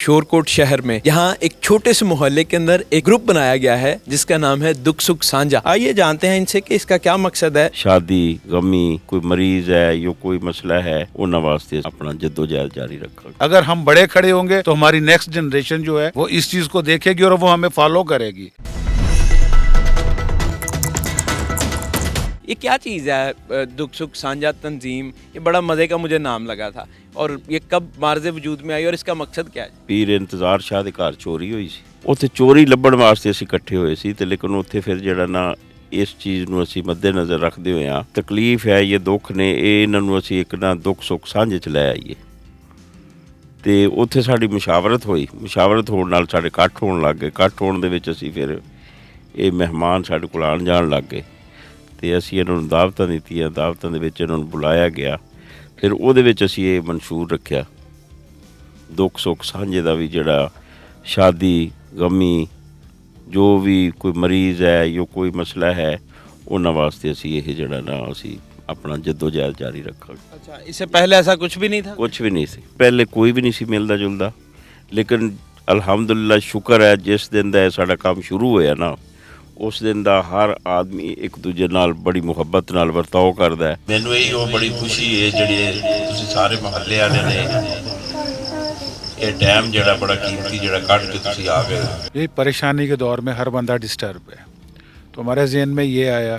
شورکوٹ شہر میں یہاں ایک چھوٹے سے محلے کے اندر ایک گروپ بنایا گیا ہے جس کا نام ہے دکھ سکھ سانجھا۔ آئیے جانتے ہیں ان سے کہ اس کا کیا مقصد ہے۔ شادی غمی کوئی مریض ہے یا کوئی مسئلہ ہے انہاں واسطے اپنا جدوجہد جاری رکھا۔ اگر ہم بڑے کھڑے ہوں گے تو ہماری نیکسٹ جنریشن جو ہے وہ اس چیز کو دیکھے گی اور وہ ہمیں فالو کرے گی۔ یہ کیا چیز ہے دکھ سکھ سانجھا تنظیم؟ یہ بڑا مزے کا مجھے نام لگا تھا، اور یہ کب مارز وجود میں آئی اور اس کا مقصد کیا ہے؟ پیر انتظار شاہ دے گھر چوری ہوئی سی، اوتھے چوری لبھن واسطے اسی اکٹھے ہوئے سی تے لیکن اوتھے پھر جڑا نا اس چیز نو اسی مد نظر رکھدے ہوئے ہاں تکلیف ہے یہ دکھ نے اے انہاں نو اسی ایک نا دکھ سکھ سانجھے چ لے آئیے تے اوتھے ساڈی مشاورت ہون نال ساڈے کٹ ہون لگ گئے۔ کٹ ہون دے وچ اسی پھر اے مہمان ساڈے کول آن جان لگ گئے تے اسی انہاں نوں دعوتاں دتیاں، دعوتاں دے وچ انہاں نوں بلایا گیا۔ پھر او دے وچ اسی اے منشور رکھیا دکھ سکھ سانجھے دا بھی، جڑا شادی غمی جو بھی کوئی مریض ہے یا کوئی مسئلہ ہے انہاں واسطے اسی یہ جڑا نا اسی اپنا جدوجہد جاری رکھا۔ اچھا، اس سے پہلے ایسا کچھ بھی نہیں تھا؟ کچھ بھی نہیں سی، پہلے کوئی بھی نہیں سی ملدا جلدا، لیکن الحمدللہ شکر ہے جس دن دا ساڈا کام شروع ہویا نا اس دن دا ہر آدمی ایک دوجے نال بڑی محبت نال برتاؤ کردا ہے۔ مینوں یہ بڑی خوشی ہے جڑی تسی سارے محلے والے نے یہ ٹائم جڑا بڑا قیمتی جڑا کٹ کے تسی آ گئے۔ یہ پریشانی کے دور میں ہر بندہ ڈسٹرب ہے، تو ہمارے ذہن میں یہ آیا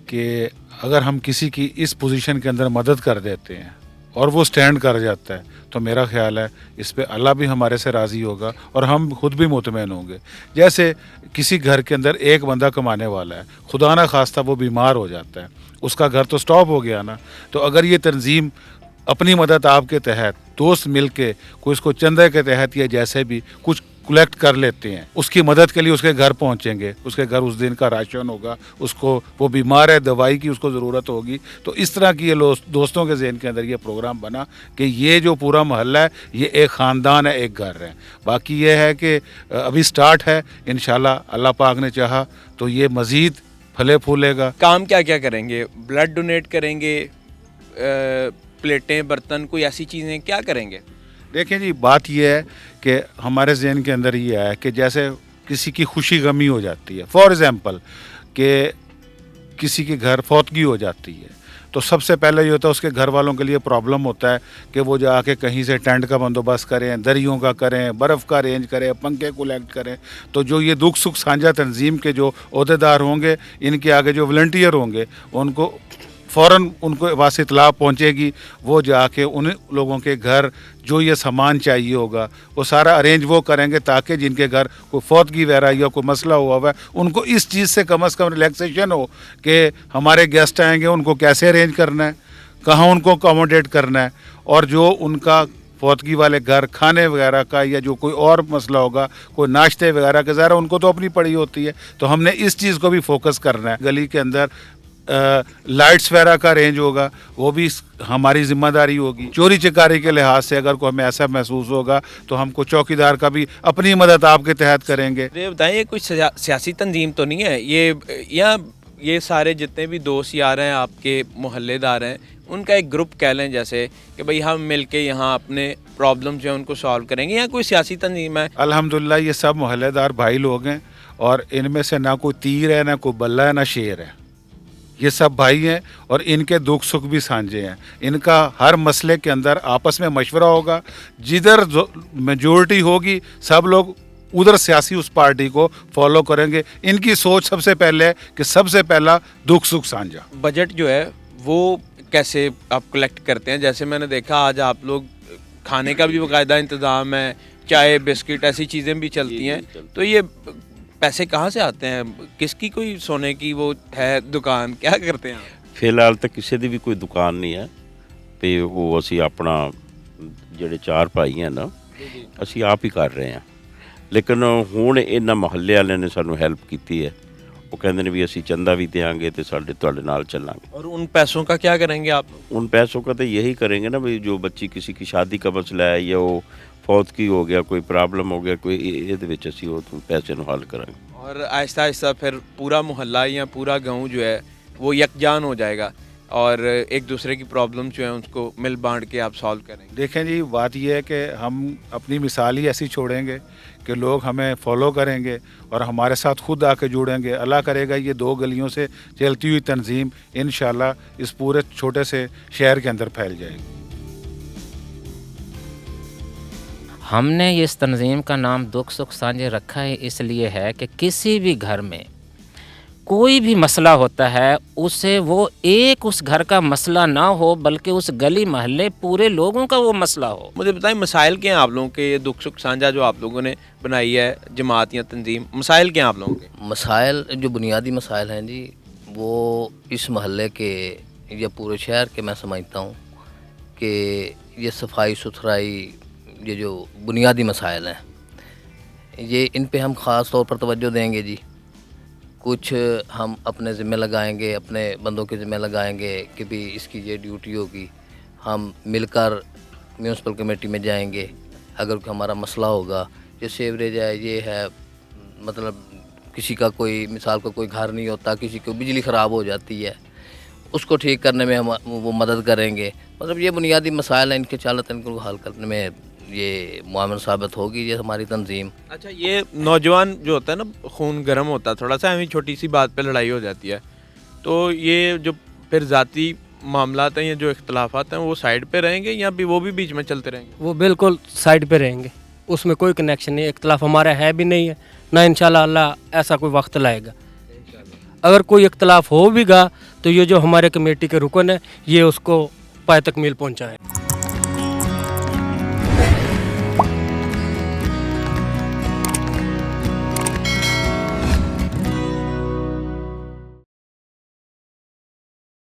کہ اگر ہم کسی کی اس پوزیشن کے اندر مدد کر دیتے ہیں اور وہ سٹینڈ کر جاتا ہے تو میرا خیال ہے اس پہ اللہ بھی ہمارے سے راضی ہوگا اور ہم خود بھی مطمئن ہوں گے۔ جیسے کسی گھر کے اندر ایک بندہ کمانے والا ہے، خدا نہ خواستہ وہ بیمار ہو جاتا ہے، اس کا گھر تو سٹاپ ہو گیا نا، تو اگر یہ تنظیم اپنی مدد آپ کے تحت دوست مل کے کوئی اس کو چندے کے تحت یا جیسے بھی کچھ کلیکٹ کر لیتے ہیں، اس کی مدد کے لیے اس کے گھر پہنچیں گے، اس کے گھر اس دن کا راشن ہوگا، اس کو وہ بیمار ہے دوائی کی اس کو ضرورت ہوگی، تو اس طرح کی یہ دوستوں کے ذہن کے اندر یہ پروگرام بنا کہ یہ جو پورا محلہ ہے یہ ایک خاندان ہے، ایک گھر ہے۔ باقی یہ ہے کہ ابھی سٹارٹ ہے، انشاءاللہ اللہ پاک نے چاہا تو یہ مزید پھلے پھولے گا۔ کام کیا کیا کریں گے؟ بلڈ ڈونیٹ کریں گے، پلیٹیں برتن کوئی ایسی چیزیں کیا کریں گے؟ دیکھیں جی، بات یہ ہے کہ ہمارے ذہن کے اندر یہ ہے کہ جیسے کسی کی خوشی غمی ہو جاتی ہے، فار ایگزامپل کہ کسی کے گھر فوتگی ہو جاتی ہے تو سب سے پہلے یہ ہوتا ہے اس کے گھر والوں کے لیے پرابلم ہوتا ہے کہ وہ جا کے کہیں سے ٹینٹ کا بندوبست کریں، دریوں کا کریں، برف کا ارینج کریں، پنکھے کلیکٹ کریں۔ تو جو یہ دکھ سکھ سانجھا تنظیم کے جو عہدیدار ہوں گے، ان کے آگے جو والنٹیئر ہوں گے، ان کو فوراً ان کو واسطے اطلاع پہنچے گی، وہ جا کے ان لوگوں کے گھر جو یہ سامان چاہیے ہوگا وہ سارا ارینج وہ کریں گے تاکہ جن کے گھر کوئی فوتگی وغیرہ یا کوئی مسئلہ ہوا ہے ان کو اس چیز سے کم از کم ریلیکسیشن ہو کہ ہمارے گیسٹ آئیں گے ان کو کیسے ارینج کرنا ہے، کہاں ان کو اکوموڈیٹ کرنا ہے، اور جو ان کا فوتگی والے گھر کھانے وغیرہ کا یا جو کوئی اور مسئلہ ہوگا، کوئی ناشتے وغیرہ کا، ظاہر ان کو تو اپنی پڑی ہوتی ہے، تو ہم نے اس چیز کو بھی فوکس کرنا ہے۔ گلی کے اندر لائٹس وغیرہ کا رینج ہوگا، وہ بھی ہماری ذمہ داری ہوگی۔ چوری چکاری کے لحاظ سے اگر کوئی ہمیں ایسا محسوس ہوگا تو ہم کو چوکیدار کا بھی اپنی مدد آپ کے تحت کریں گے۔ یہ بتائیں، یہ کوئی سیاسی تنظیم تو نہیں ہے؟ یہ سارے جتنے بھی دوست یار ہیں آپ کے محلے دار ہیں ان کا ایک گروپ کہہ لیں، جیسے کہ بھئی ہم مل کے یہاں اپنے پرابلم جو ہیں ان کو سالو کریں گے، یا کوئی سیاسی تنظیم ہے؟ الحمدللہ یہ سب محلے دار بھائی لوگ ہیں، اور ان میں سے نہ کوئی تیر ہے، نہ کوئی بلہ ہے، نہ شیر ہے، یہ سب بھائی ہیں، اور ان کے دکھ سکھ بھی سانجھے ہیں۔ ان کا ہر مسئلے کے اندر آپس میں مشورہ ہوگا، جدھر میجورٹی ہوگی سب لوگ ادھر سیاسی اس پارٹی کو فالو کریں گے۔ ان کی سوچ سب سے پہلے ہے کہ سب سے پہلا دکھ سکھ سانجھا۔ بجٹ جو ہے وہ کیسے آپ کلیکٹ کرتے ہیں؟ جیسے میں نے دیکھا آج آپ لوگ کھانے کا بھی باقاعدہ انتظام ہے، چائے بسکٹ ایسی چیزیں بھی چلتی ہیں، تو یہ پیسے کہاں سے آتے ہیں؟ کس کی کوئی سونے کی وہ ہے دکان؟ کیا کرتے ہیں آپ؟ فی الحال تو کسی دی بھی کوئی دکان نہیں ہے، تے وہ اسی اپنا جڑے چار بھائی ہیں نا اسی آپ ہی کر رہے ہیں، لیکن ہن انہاں محلے والے نے سانوں ہیلپ کیتی ہے، وہ کہندے نے بھی اسی چندہ بھی دیاں گے تے ساڈے تواڈے نال چلاں گے۔ اور ان پیسوں کا کیا کریں گے آپ؟ ان پیسوں کا تو یہی کریں گے نا بھائی، جو بچی کسی کی شادی کا مسئلہ ہے یا وہ فوتگی ہو گیا، کوئی پرابلم ہو گیا، کوئی یہ اسی وہ پیسے نو حل کریں گے، اور آہستہ آہستہ پھر پورا محلہ یا پورا گاؤں جو ہے وہ یکجان ہو جائے گا۔ اور ایک دوسرے کی پرابلم جو ہیں اس کو مل بانٹ کے آپ سالو کریں گے؟ دیکھیں جی، بات یہ ہے کہ ہم اپنی مثال ہی ایسی چھوڑیں گے کہ لوگ ہمیں فالو کریں گے اور ہمارے ساتھ خود آ کے جڑیں گے. اللہ کرے گا یہ 2 گلیوں سے چلتی ہوئی تنظیم انشاءاللہ اس پورے چھوٹے سے شہر کے اندر پھیل جائے گی. ہم نے اس تنظیم کا نام دکھ سکھ سانجھے رکھا ہے اس لیے ہے کہ کسی بھی گھر میں کوئی بھی مسئلہ ہوتا ہے اسے وہ ایک اس گھر کا مسئلہ نہ ہو بلکہ اس گلی محلے پورے لوگوں کا وہ مسئلہ ہو. مجھے بتائیں مسائل کیا ہیں آپ لوگوں کے؟ یہ دکھ سکھ سانجھا جو آپ لوگوں نے بنائی ہے جماعت یا تنظیم، مسائل کیا ہیں آپ لوگوں کے؟ مسائل جو بنیادی مسائل ہیں جی، وہ اس محلے کے یا پورے شہر کے میں سمجھتا ہوں کہ یہ صفائی ستھرائی، یہ جو بنیادی مسائل ہیں یہ ان پہ ہم خاص طور پر توجہ دیں گے جی. کچھ ہم اپنے ذمہ لگائیں گے، اپنے بندوں کے ذمہ لگائیں گے کہ بھی اس کی یہ ڈیوٹی ہوگی. ہم مل کر میونسپل کمیٹی میں جائیں گے. اگر ہمارا مسئلہ ہوگا، یہ سیوریج ہے، یہ ہے، مطلب کسی کا کوئی مثال کا کوئی گھر نہیں ہوتا، کسی کو بجلی خراب ہو جاتی ہے، اس کو ٹھیک کرنے میں ہم وہ مدد کریں گے. مطلب یہ بنیادی مسائل ہیں، ان کے چالت ان کو حل کرنے میں یہ معاون ثابت ہوگی یہ ہماری تنظیم. اچھا، یہ نوجوان جو ہوتا ہے نا، خون گرم ہوتا ہے تھوڑا سا، ہمیں چھوٹی سی بات پہ لڑائی ہو جاتی ہے، تو یہ جو پھر ذاتی معاملات ہیں یا جو اختلافات ہیں وہ سائڈ پہ رہیں گے یا بھی وہ بھی بیچ میں چلتے رہیں گے؟ وہ بالکل سائڈ پہ رہیں گے، اس میں کوئی کنیکشن نہیں. اختلاف ہمارا ہے بھی نہیں ہے، نہ انشاءاللہ اللہ ایسا کوئی وقت لائے گا. اگر کوئی اختلاف ہو بھی گا تو یہ جو ہمارے کمیٹی کے رکن ہے یہ اس کو پائے تکمیل پہنچائیں.